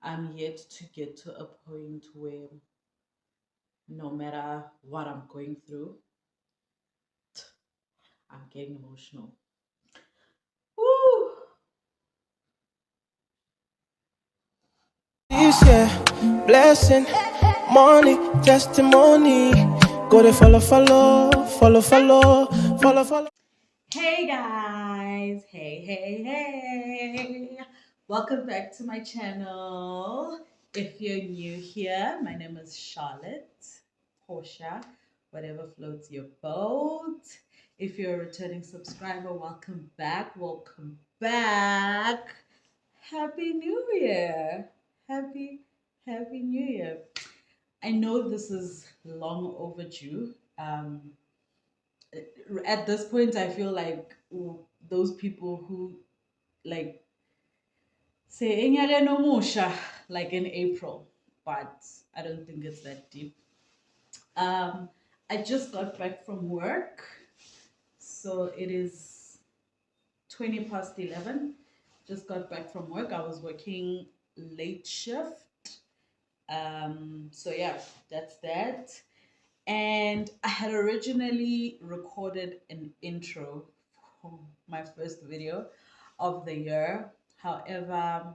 I'm yet to get to a point where no matter what I'm going through, I'm getting emotional. Woo! This year, blessing, money, testimony. Go to follow. Hey guys, hey. Welcome back to my channel. If you're new here, my name is Charlotte, Portia, whatever floats your boat. If you're a returning subscriber, welcome back. Welcome back. Happy New Year. Happy New Year. I know this is long overdue. At this point, I feel like those people who like say "Enyale no musha" like in April, but I don't think it's that deep. Um, I just got back from work, so it is 11:20. Just got back from work. I was working late shift. So yeah, that's that. And I had originally recorded an intro for my first video of the year. However,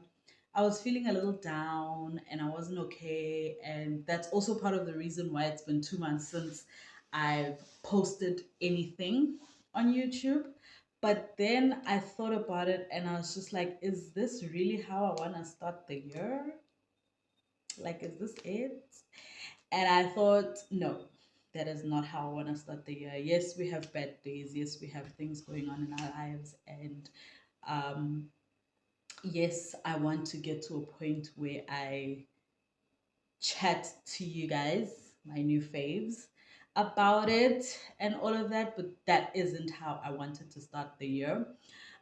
I was feeling a little down and I wasn't okay. And that's also part of the reason why it's been 2 months since I've posted anything on YouTube. But then I thought about it and I was just like, is this really how I want to start the year? Like, is this it? And I thought, no, that is not how I want to start the year. Yes, we have bad days. Yes, we have things going on in our lives. And um, yes, I want to get to a point where I chat to you guys, my new faves, about it and all of that. But that isn't how I wanted to start the year.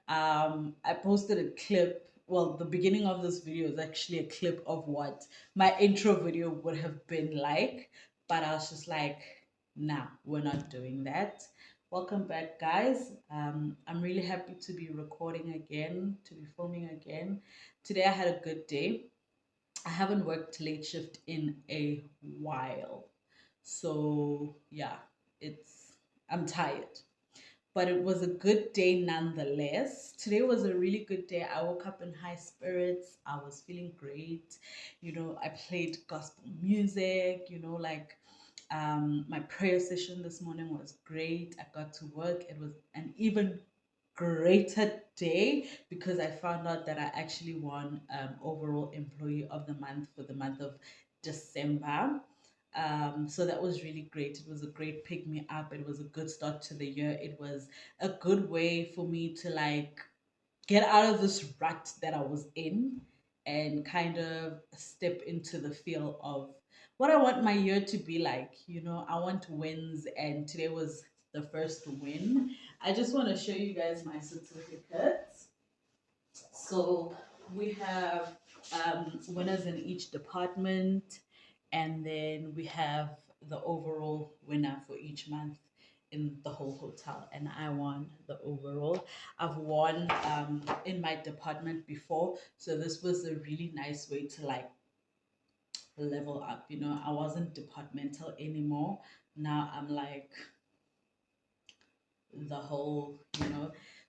I posted a clip. Well, the beginning of this video is actually a clip of what my intro video would have been like, but I was just like, nah, we're not doing that. Welcome back, guys. I'm really happy to be recording again, to be filming again. Today I had a good day. I haven't worked late shift in a while. So, yeah, it's I'm tired, but it was a good day nonetheless. Today was a really good day. I woke up in high spirits. I was feeling great. I played gospel music, my prayer session this morning was great. I got to work. It was an even greater day because I found out that I actually won overall employee of the month for the month of December. So that was really great. It was a great pick me up. It was a good start to the year. It was a good way for me to like get out of this rut that I was in and kind of step into the feel of what I want my year to be like. I want wins, and today was the first win. I just want to show you guys my certificates. So we have winners in each department, and then we have the overall winner for each month in the whole hotel. And I won the overall. I've won in my department before, so this was a really nice way to like level up. I wasn't departmental anymore. Now I'm like the whole,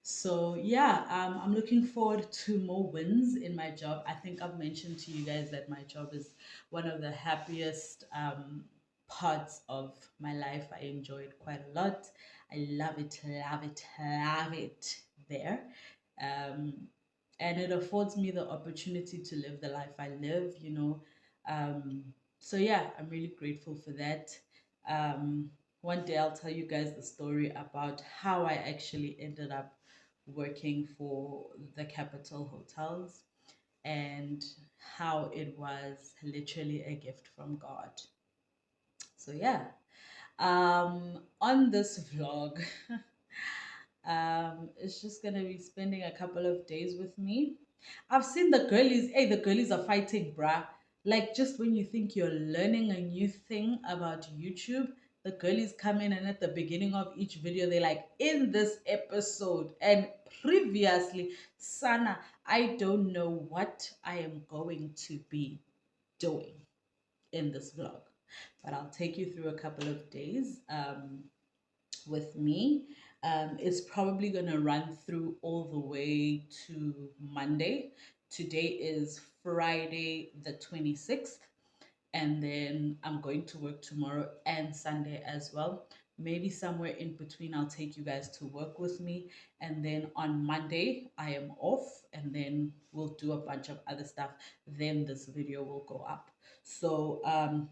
So yeah, I'm looking forward to more wins in my job. I think I've mentioned to you guys that my job is one of the happiest parts of my life. I enjoy it quite a lot. I love it there. Um, and it affords me the opportunity to live the life I live. Um, so yeah, I'm really grateful for that. Um, One day I'll tell you guys the story about how I actually ended up working for the Capital Hotels and how it was literally a gift from God. So yeah, on this vlog, it's just gonna be spending a couple of days with me. I've seen the girlies. Hey, the girlies are fighting, bruh. Like, just when you think you're learning a new thing about YouTube, the girlies come in and at the beginning of each video, they're like, in this episode and previously, Sana, I don't know what I am going to be doing in this vlog, but I'll take you through a couple of days with me. It's probably going to run through all the way to Monday. Today is Friday the 26th, and then I'm going to work tomorrow and Sunday as well. Maybe somewhere in between, I'll take you guys to work with me. And then on Monday, I am off, and then we'll do a bunch of other stuff. Then this video will go up. So,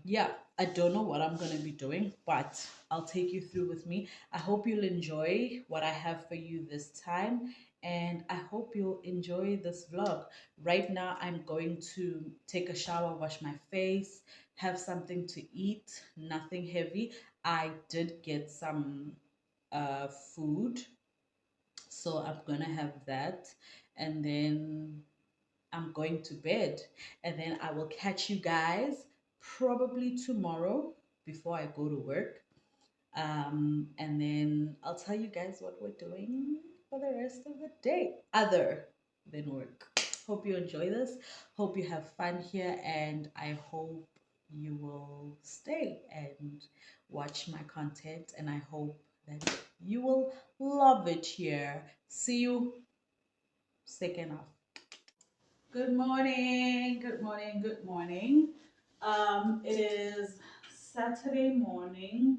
yeah, I don't know what I'm going to be doing, but I'll take you through with me. I hope you'll enjoy what I have for you this time, and I hope you'll enjoy this vlog. Right now, I'm going to take a shower, wash my face, have something to eat, nothing heavy. I did get some food, so I'm gonna have that, and then I'm going to bed, and then I will catch you guys probably tomorrow before I go to work. And then I'll tell you guys what we're doing for the rest of the day, other than work. Hope you enjoy this. Hope you have fun here, and I hope you will stay and watch my content, and I hope that you will love it here. See you second half. Good morning, good morning, good morning. It is Saturday morning.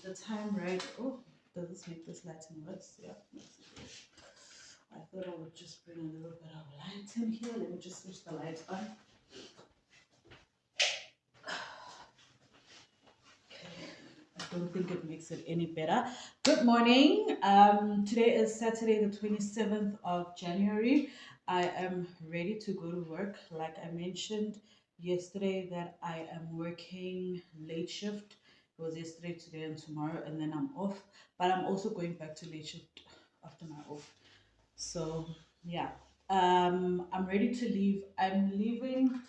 The time right. Oh, does this make this lighting worse? Yeah. I thought I would just bring a little bit of light in here. Let me just switch the light on. I don't think it makes it any better. Good morning. Today is Saturday, the 27th of January. I am ready to go to work. Like I mentioned yesterday, that I am working late shift. It was yesterday, today, and tomorrow, and then I'm off. But I'm also going back to late shift after my off. So yeah, I'm ready to leave. I'm leaving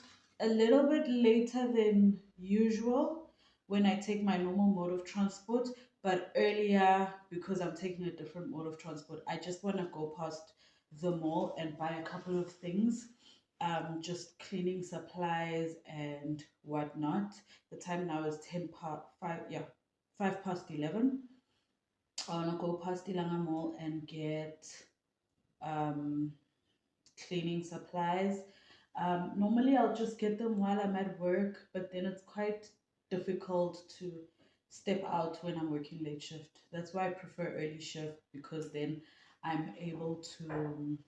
a little bit later than usual when I take my normal mode of transport, but earlier because I'm taking a different mode of transport. I just want to go past the mall and buy a couple of things, just cleaning supplies and whatnot. The time now is 5 past 11. I want to go past Ilanga Mall and get um, cleaning supplies. Normally, I'll just get them while I'm at work, but then it's quite difficult to step out when I'm working late shift. That's why I prefer early shift, because then I'm able to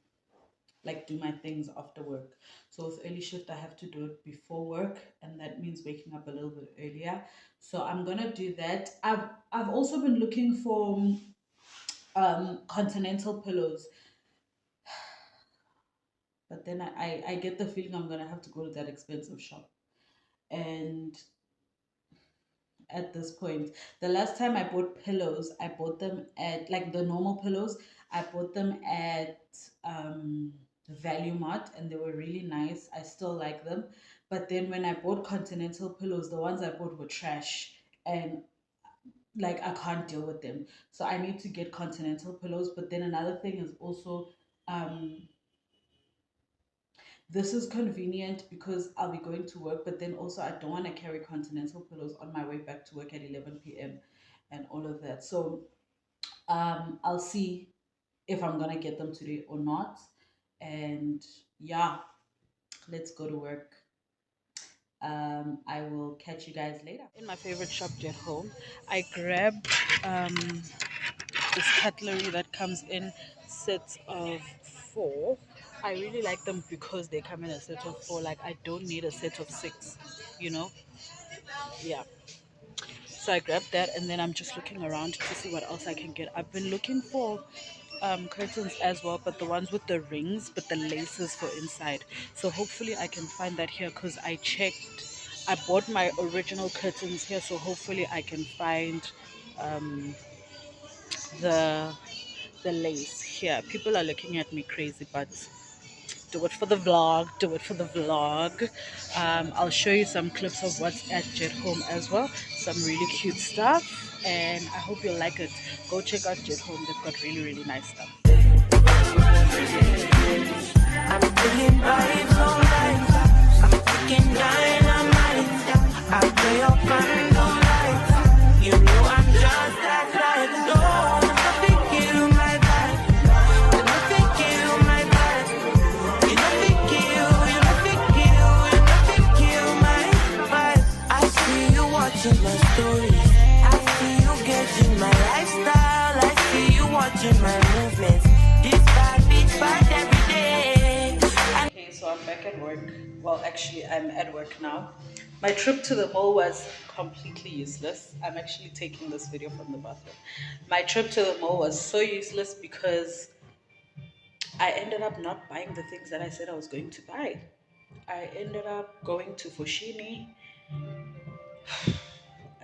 like do my things after work. So with early shift, I have to do it before work, and that means waking up a little bit earlier. So I'm gonna do that. I've also been looking for continental pillows, but then I get the feeling I'm gonna have to go to that expensive shop. And at this point, the last time I bought pillows, I bought them at, like, the normal pillows, I bought them at Value Mart, and they were really nice. I still like them. But then when I bought continental pillows, the ones I bought were trash, and like I can't deal with them. So I need to get continental pillows. But then another thing is also, this is convenient because I'll be going to work, but then also I don't want to carry continental pillows on my way back to work at 11 p.m. and all of that. So I'll see if I'm gonna get them today or not. And yeah, let's go to work. I will catch you guys later. In my favorite shop, Jet Home, I grabbed this cutlery that comes in sets of 4. I really like them because they come in a set of 4. Like, I don't need a set of 6, you know? Yeah. So I grabbed that, and then I'm just looking around to see what else I can get. I've been looking for curtains as well, but the ones with the rings, but the laces for inside. So hopefully I can find that here, because I checked. I bought my original curtains here, so hopefully I can find the lace here. People are looking at me crazy, but do it for the vlog, do it for the vlog. I'll show you some clips of what's at Jet Home as well, some really cute stuff, and I hope you'll like it. Go check out Jet Home. They've got really nice stuff. I'm feeling vibes online. I'm taking dynamite. I play up and don't lie. You know I'm just that right. No, nothing kill my vibe. Nothing kill my vibe. You nothing kill, you nothing kill, you nothing kill my vibe. I see you watching my stories. I see you getting my lifestyle. I see you watching my movements. This bad bitch bad every day. Okay, so I'm back at work. Well, actually, I'm at work now. My trip to the mall was completely useless. I'm actually taking this video from the bathroom. My trip to the mall was so useless because I ended up not buying the things that I said I was going to buy. I ended up going to Foschini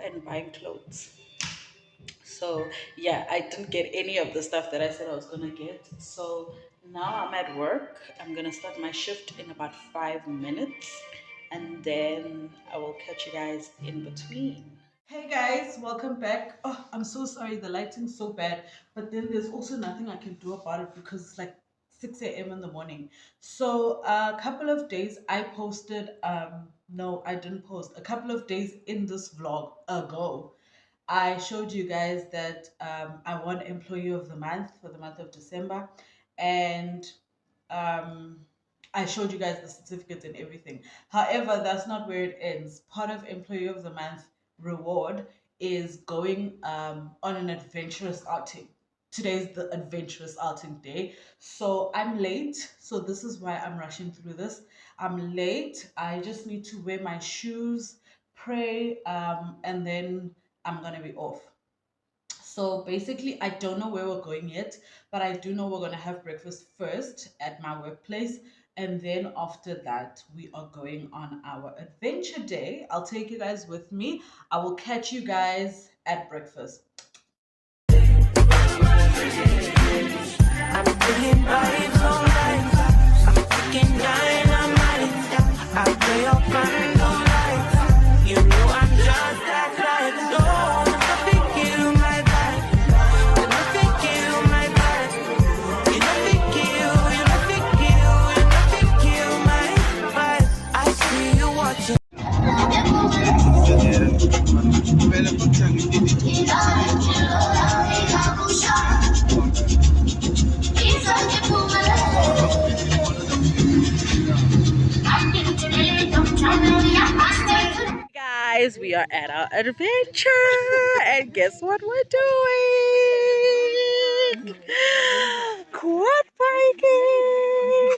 and buying clothes. So yeah, I didn't get any of the stuff that I said I was gonna get. So now I'm at work. I'm gonna start my shift in about 5 minutes, and then I will catch you guys in between. Hey guys, welcome back. Oh, I'm so sorry, the lighting's so bad, but then there's also nothing I can do about it because it's like 6 a.m. in the morning. So a couple of days I posted, no, I didn't post. A couple of days in this vlog ago, I showed you guys that I won Employee of the Month for the month of December, and um, I showed you guys the certificates and everything. However, that's not where it ends. Part of Employee of the Month reward is going on an adventurous outing. Today's the adventurous outing day. So I'm late. So this is why I'm rushing through this. I'm late. I just need to wear my shoes, pray, and then I'm gonna be off. So basically, I don't know where we're going yet, but I do know we're gonna have breakfast first at my workplace, and then after that, we are going on our adventure day. I'll take you guys with me. I will catch you guys at breakfast. I'm feeling vibes online. I'm taking dynamite. I play up and don't lie. You know I'm just that right. No, nothing kill my vibe. Nothing kill my vibe. You nothing kill, you nothing kill, you nothing kill my vibe. I see you watching. Guys, we are at our adventure, and guess what we're doing? Quad biking.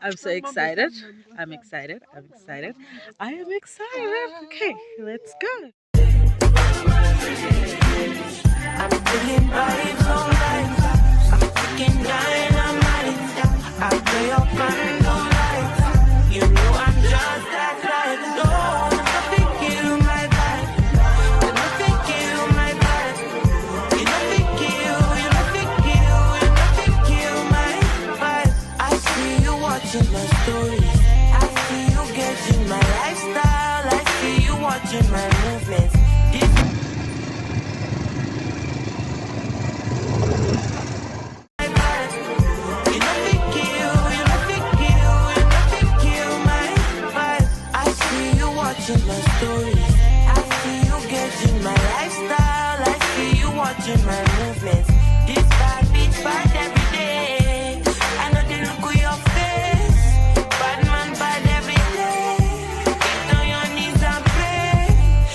I'm so excited. I'm excited. I'm excited. I am excited. Okay, let's go. I'm feeling vibes online. I'm taking dynamite. I play up and don't lie. You know I'm just that right. No, nothing kill my vibe. Nothing kill my vibe. You nothing kill, you nothing kill, you nothing kill my vibe. I see you watching my stories. I see you getting my lifestyle. I see you watching my movements. Watching my stories, I see you getting my lifestyle. I see you watching my movements. This bad bitch bad every day. I know the look of your face. Bad man bad every day. Get on your knees and pray.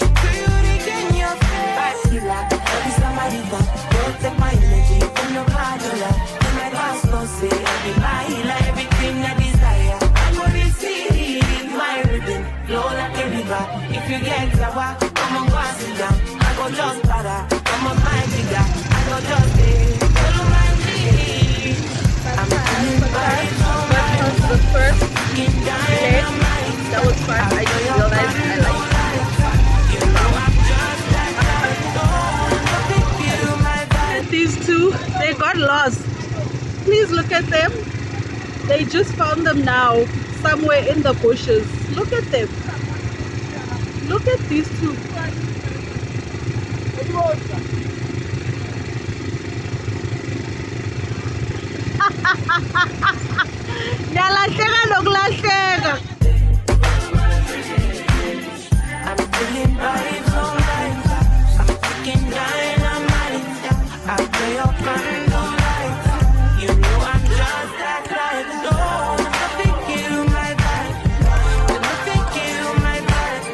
Do you regain your faith? I feel like every somebody that don't take my energy from your cardula. In my past, don't say I be my healer. Everything I desire, I go receive my rhythm. Flow like a river. If you get sour, come on, go and sit down. I go just para. Come on, my jigger. I go just stay. Follow my lead. I'm feeling vibes on my The first skin day, that was fun. I just realized I like You know I'm just that right. Nothing kill my vibe. these two. They got lost. Please look at them. They just found them now, somewhere in the bushes. Look at them. Look at these two. Ngiyalahleka nokulahleka. I'm feeling vibes online. I'm taking dynamite. I play up and don't lie. You know I'm just that type. No, nothing kill my vibe. You nothing kill my vibe.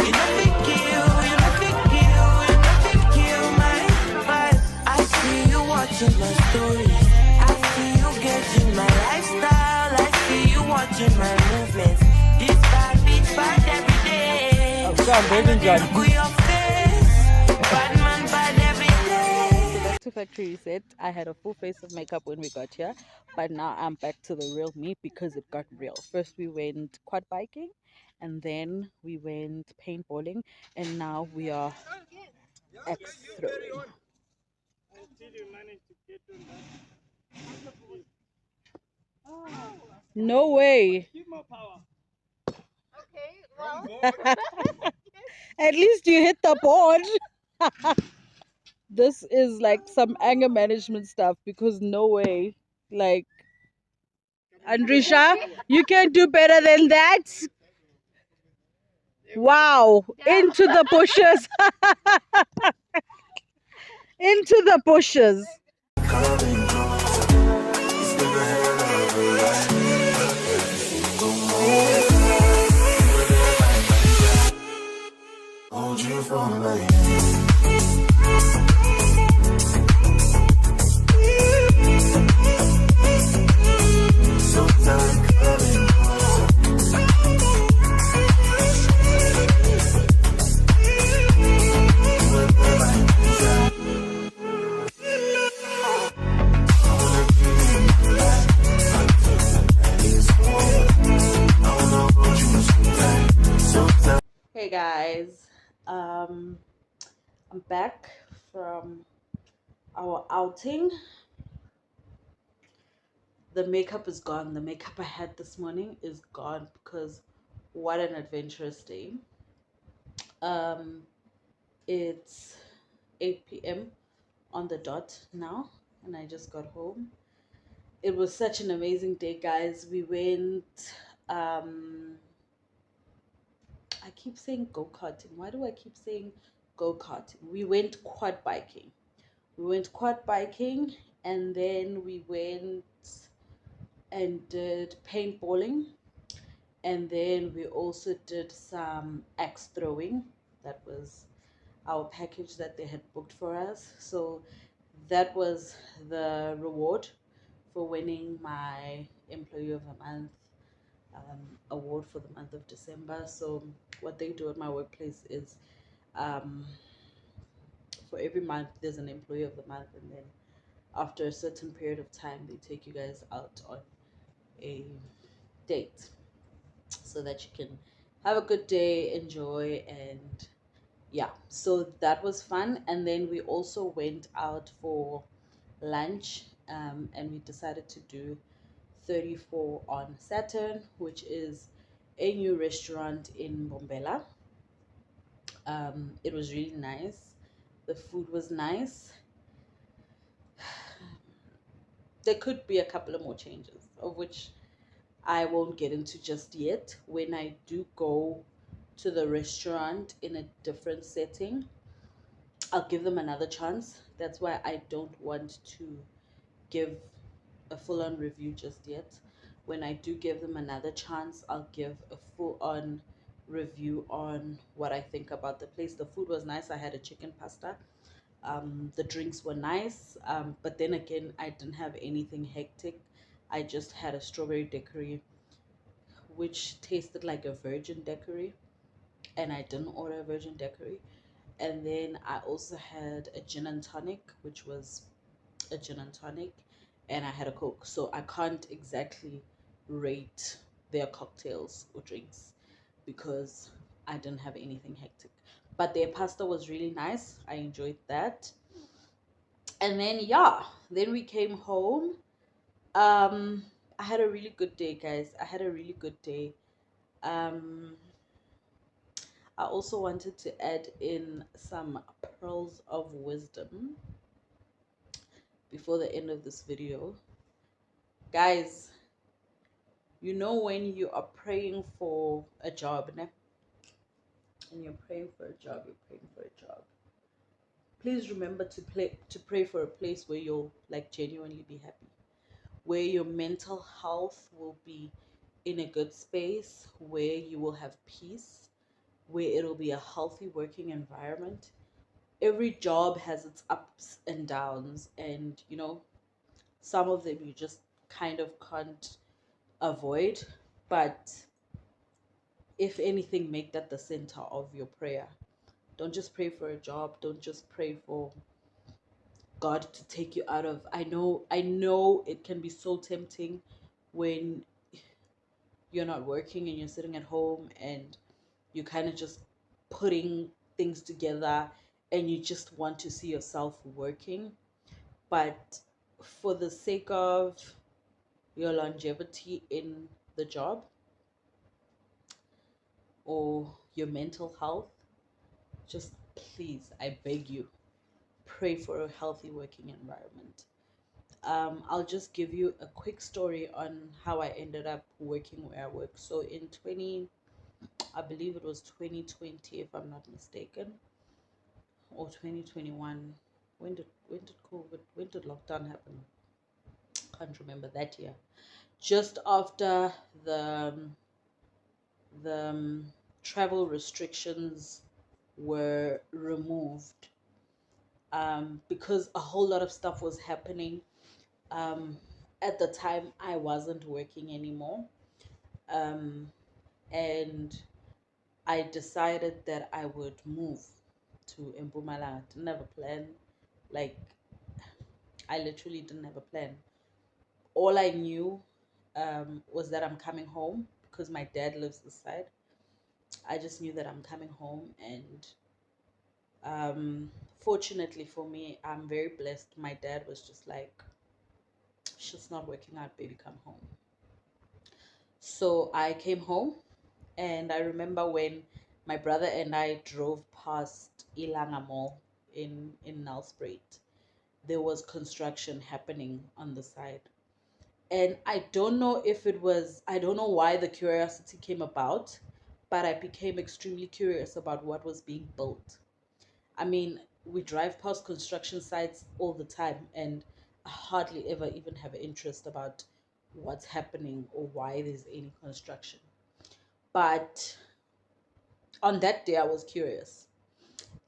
You nothing kill. You nothing kill. You nothing kill my vibe. I see you watching my stories. I see you getting my lifestyle. I see you watching my movements. This bad bitch bad every day. Back to factory reset. I had a full face of makeup when we got here, but now I'm back to the real me because it got real. First we went quad biking, and then we went paintballing, and now we are axe throwing. No way. At least you hit the board. This is like some anger management stuff because no way. Like, Andrisha, you can do better than that. Wow. Into the bushes. Into the bushes. Hey guys, I'm back from our outing. The makeup is gone. The makeup I had this morning is gone because what an adventurous day. Um, it's 8 p.m. on the dot now, and I just got home. It was such an amazing day, guys. We went. I keep saying go-karting. Why do I keep saying go-karting? We went quad biking. We went quad biking, and then we went and did paintballing, and then we also did some axe throwing. That was our package that they had booked for us. So that was the reward for winning my Employee of the Month award for the month of December. So what they do at my workplace is um, for every month there's an Employee of the Month, and then after a certain period of time they take you guys out on a date so that you can have a good day, enjoy, and yeah. So that was fun. And then we also went out for lunch, and we decided to do 34 on Saturn, which is a new restaurant in Bombela. It was really nice. The food was nice. There could be a couple of more changes, of which I won't get into just yet. When I do go to the restaurant in a different setting, I'll give them another chance. That's why I don't want to give a full-on review just yet. When I do give them another chance, I'll give a full-on review on what I think about the place. The food was nice. I had a chicken pasta. The drinks were nice, but then again, I didn't have anything hectic. I just had a strawberry daiquiri, which tasted like a virgin daiquiri, and I didn't order a virgin daiquiri. And then I also had a gin and tonic, which was a gin and tonic, and I had a Coke. So I can't exactly rate their cocktails or drinks because I didn't have anything hectic. But their pasta was really nice. I enjoyed that. And then yeah, then we came home. I had a really good day, guys. I had a really good day. Um I also wanted to add in some pearls of wisdom before the end of this video. Guys, you know when you are praying for a job, ne? And you're praying for a job, you're praying for a job. Please remember to pray for a place where you'll like genuinely be happy, where your mental health will be in a good space, where you will have peace, where it'll be a healthy working environment. Every job has its ups and downs, and some of them you just kind of can't avoid. But if anything, make that the center of your prayer. Don't just pray for a job, don't just pray for God to take you out of. I know it can be so tempting when you're not working and you're sitting at home and you kind of just putting things together and you just want to see yourself working. But for the sake of your longevity in the job or your mental health, just please, I beg you, pray for a healthy working environment. I'll just give you a quick story on how I ended up working where I work. So in 20, I believe it was 2020, if I'm not mistaken, or 2021. When did lockdown happen? Can't remember that year. Just after the the travel restrictions were removed, because a whole lot of stuff was happening. Um, at the time, I wasn't working anymore, um, and I decided that I would move to Mpumalanga. Didn't have a plan. Like, I literally didn't have a plan. All I knew was that I'm coming home because my dad lives this side. I just knew that I'm coming home, and um, fortunately for me, I'm very blessed. My dad was just like, "Shit's not working out, baby, come home." So I came home, and I remember when my brother and I drove past Ilanga Mall in Nelspruit, there was construction happening on the side. And I don't know why the curiosity came about, but I became extremely curious about what was being built. I mean, we drive past construction sites all the time, and I hardly ever even have interest about what's happening or why there's any construction. But on that day, I was curious.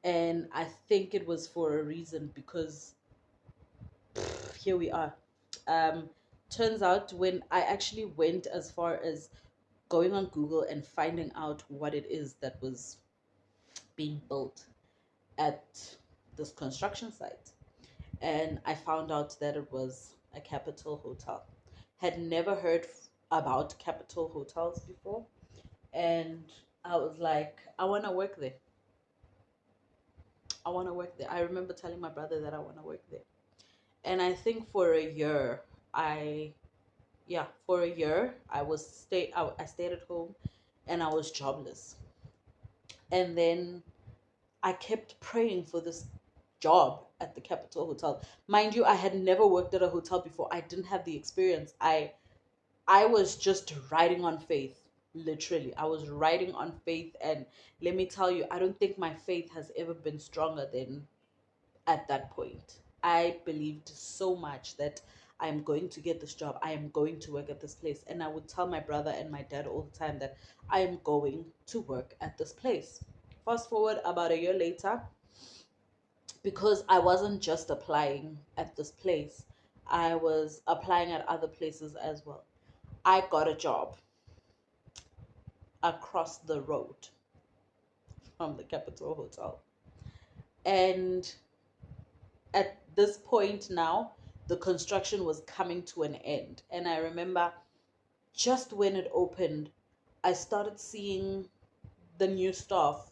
And I think it was for a reason because here we are. Um, Turns out when I actually went as far as going on Google and finding out what it is that was being built at this construction site, and I found out that it was a Capital Hotel. Had never heard about Capital Hotels before, and I was like, I want to work there. I want to work there. I remember telling my brother that I want to work there. And I think for a year, I yeah, for a year I stayed at home and I was jobless. And then I kept praying for this job at the Capitol Hotel. Mind you, I had never worked at a hotel before. I didn't have the experience. I was just riding on faith. Literally, I was riding on faith, and let me tell you, I don't think my faith has ever been stronger than at that point. I believed so much that I am going to get this job. I am going to work at this place. And I would tell my brother and my dad all the time that I am going to work at this place. Fast forward about a year later, because I wasn't just applying at this place, I was applying at other places as well. I got a job across the road from the Capitol Hotel. And at this point now, the construction was coming to an end. And I remember just when it opened, I started seeing the new staff.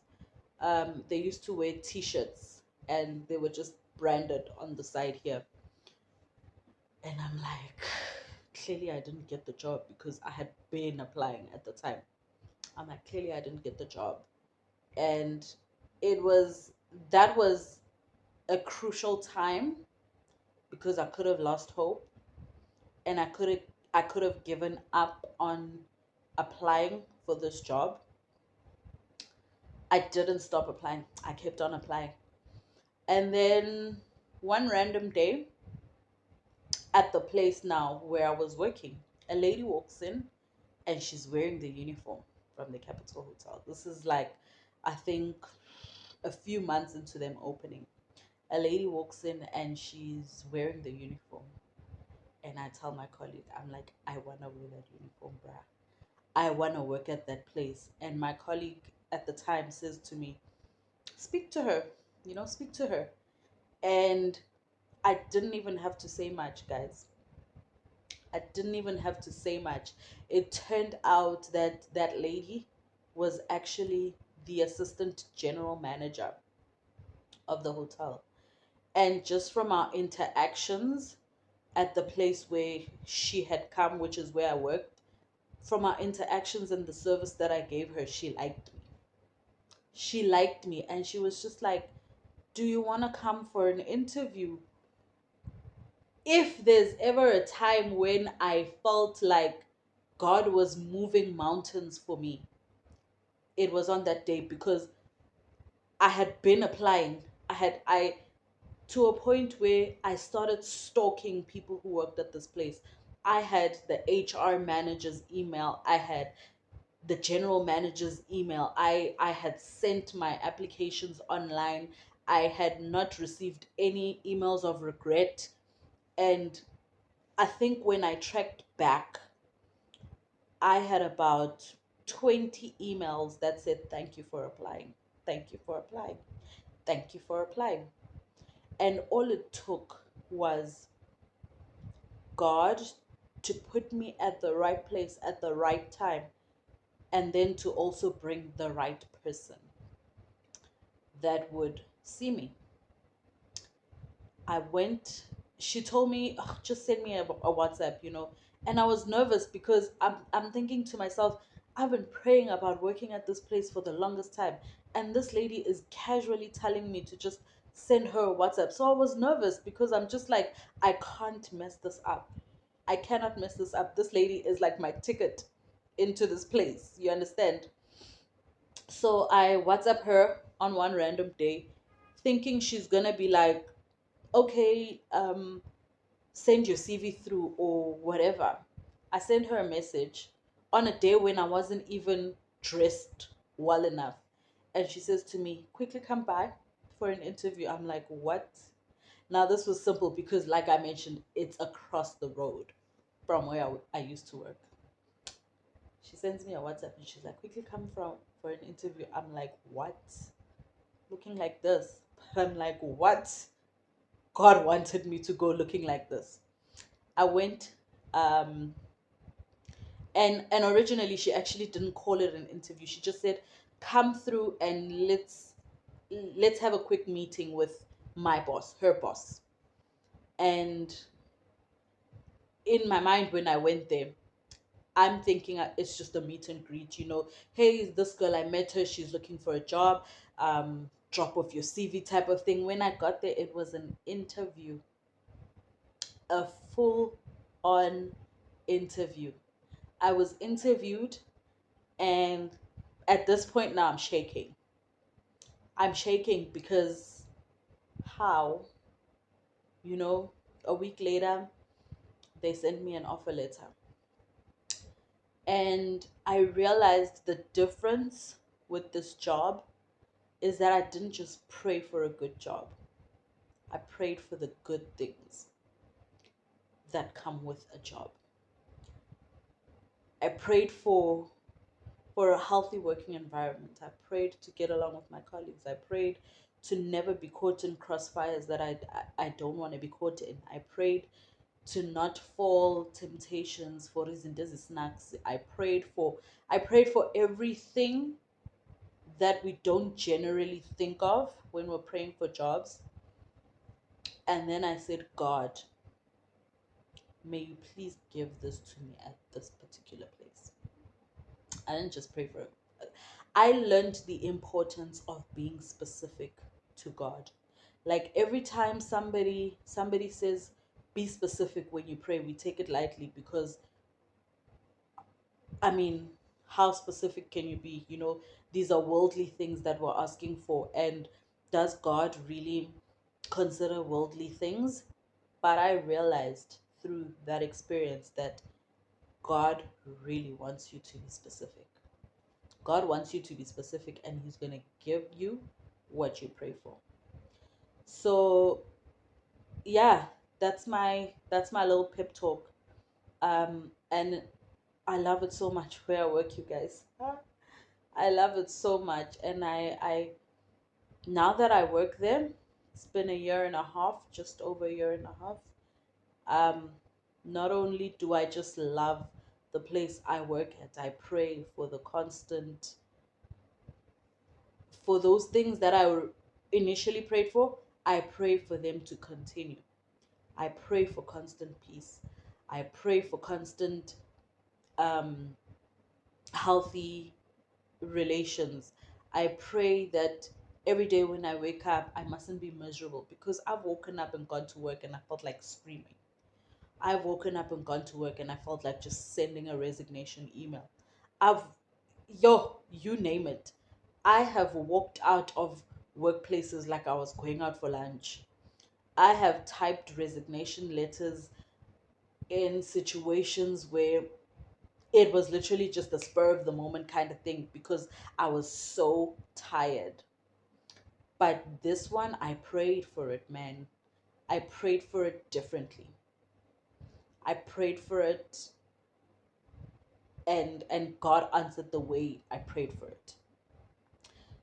They used to wear t-shirts and they were just branded on the side here. And I'm like, clearly I didn't get the job because I had been applying at the time. I'm like, clearly I didn't get the job. And it was, that was a crucial time because I could have lost hope, and I could have given up on applying for this job. I didn't stop applying. I kept on applying. And then one random day at the place now where I was working, a lady walks in and she's wearing the uniform from the Capital Hotel. This is like, I think, a few months into them opening. A lady walks in and she's wearing the uniform. And I tell my colleague, I'm like, I want to wear that uniform, bruh. I want to work at that place. And my colleague at the time says to me, speak to her, speak to her. And I didn't even have to say much, guys. I didn't even have to say much. It turned out that that lady was actually the assistant general manager of the hotel. And just from our interactions at the place where she had come, which is where I worked, from our interactions and the service that I gave her, she liked me. She liked me, and she was just like, do you want to come for an interview? If there's ever a time when I felt like God was moving mountains for me, it was on that day, because I had been applying. I to a point where I started stalking people who worked at this place. I had the HR manager's email. I had the general manager's email. I had sent my applications online. I had not received any emails of regret. And I think when I tracked back, I had about 20 emails that said, thank you for applying. Thank you for applying. Thank you for applying. And all it took was God to put me at the right place at the right time, and then to also bring the right person that would see me. I went, she told me, "Ugh, just send me a WhatsApp. And I was nervous because I'm thinking to myself, I've been praying about working at this place for the longest time. And this lady is casually telling me to just send her a WhatsApp. So I was nervous because I'm just like, I can't mess this up. I cannot mess this up. This lady is like my ticket into this place. You understand? So I WhatsApp her on one random day, thinking she's gonna be like, okay, send your CV through or whatever. I sent her a message on a day when I wasn't even dressed well enough. And she says to me, quickly come by for an interview. I'm like, what? Now, this was simple because, like I mentioned, it's across the road from where I used to work. She sends me a WhatsApp and she's like, quickly come from for an interview. I'm like, what? Looking like this. I'm like, what? God wanted me to go looking like this. I went, um, and originally she actually didn't call it an interview. She just said, "Come through and let's have a quick meeting with my boss, her boss." And in my mind, when I went there, I'm thinking it's just a meet and greet. Hey, this girl, I met her. She's looking for a job. Drop off your CV type of thing. When I got there, it was an interview, a full on interview. I was interviewed, and at this point now, I'm shaking. I'm shaking because how, you know, a week later, they sent me an offer letter. And I realized the difference with this job is that I didn't just pray for a good job, I prayed for the good things that come with a job. I prayed for a healthy working environment. I prayed to get along with my colleagues. I prayed to never be caught in crossfires that I don't want to be caught in. I prayed to not fall temptations for reason snacks. I prayed for everything that we don't generally think of when we're praying for jobs. And then I said, God, may you please give this to me at this particular place. I didn't just pray for it. I learned the importance of being specific to God. Like every time somebody says be specific when you pray, we take it lightly because I mean, how specific can you be? These are worldly things that we're asking for. And does God really consider worldly things? But I realized through that experience that God really wants you to be specific. God wants you to be specific, and He's going to give you what you pray for. So, yeah, that's my little pep talk. And I love it so much where I work, you guys. I love it so much. And I now that I work there, it's been a year and a half, just over a year and a half. Um, Not only do I just love the place I work at, I pray for the constant, for those things that initially prayed for, I pray for them to continue. I pray for constant peace. I pray for constant, um, healthy relations. I pray that every day when I wake up, I mustn't be miserable, because I've woken up and gone to work and I felt like screaming. I've woken up and gone to work and I felt like just sending a resignation email. I've, you name it. I have walked out of workplaces like I was going out for lunch. I have typed resignation letters in situations where it was literally just a spur of the moment kind of thing, because I was so tired. But this one, I prayed for it, man. I prayed for it differently. I prayed for it, and God answered the way I prayed for it.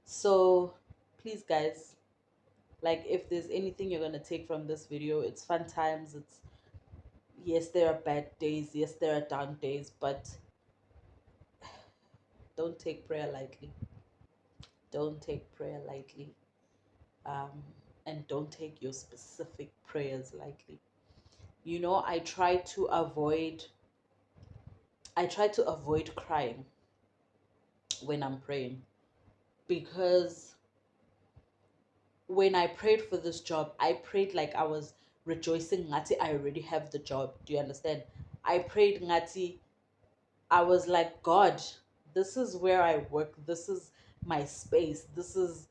So please, guys, like, if there's anything you're going to take from this video, it's fun times. It's, yes, there are bad days, yes, there are down days, but don't take prayer lightly. Don't take prayer lightly. um, and don't take your specific prayers lightly. I try to avoid crying when I'm praying, because when I prayed for this job, I prayed like I was rejoicing ngati I already have the job. Do you understand? I prayed ngati I was like, God, this is where I work. This is my space. This is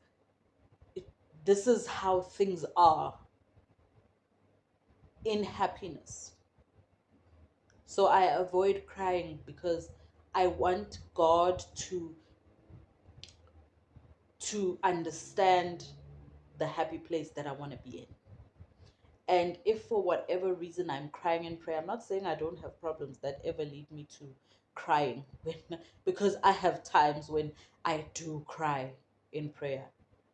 how things are in happiness. So I avoid crying because I want God to understand the happy place that I want to be in. And if for whatever reason I'm crying in prayer, I'm not saying I don't have problems that ever lead me to crying because I have times when I do cry in prayer.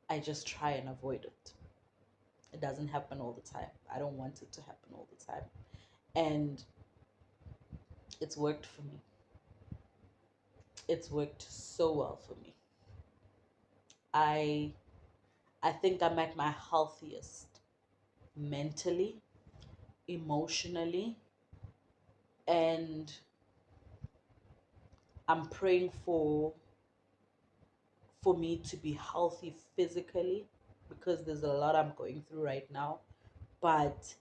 I just try and avoid it. It doesn't happen all the time. I don't want it to happen all the time. And it's worked for me. It's worked so well for me. I I think I'm at my healthiest mentally, emotionally, and I'm praying for me to be healthy physically, because there's a lot I'm going through right now. But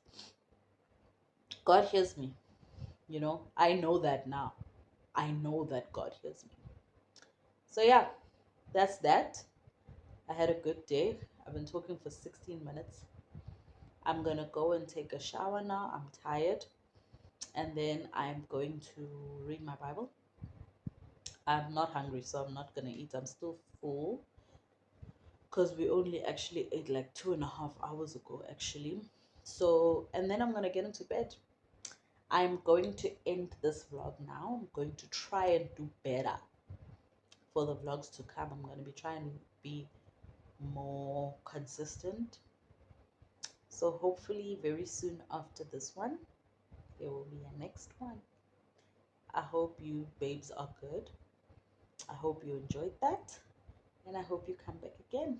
God hears me, I know that now. I know that God hears me. So yeah, that's that. I had a good day. I've been talking for 16 minutes. I'm gonna go and take a shower now. I'm tired. And then I'm going to read my Bible. I'm not hungry, so I'm not gonna eat. I'm still full because we only actually ate like 2.5 hours ago, actually. So, and then I'm gonna get into bed. I'm going to end this vlog now. I'm going to try and do better for the vlogs to come. I'm going to be trying to be more consistent. So hopefully very soon after this one, there will be a next one. I hope you babes are good. I hope you enjoyed that. And I hope you come back again.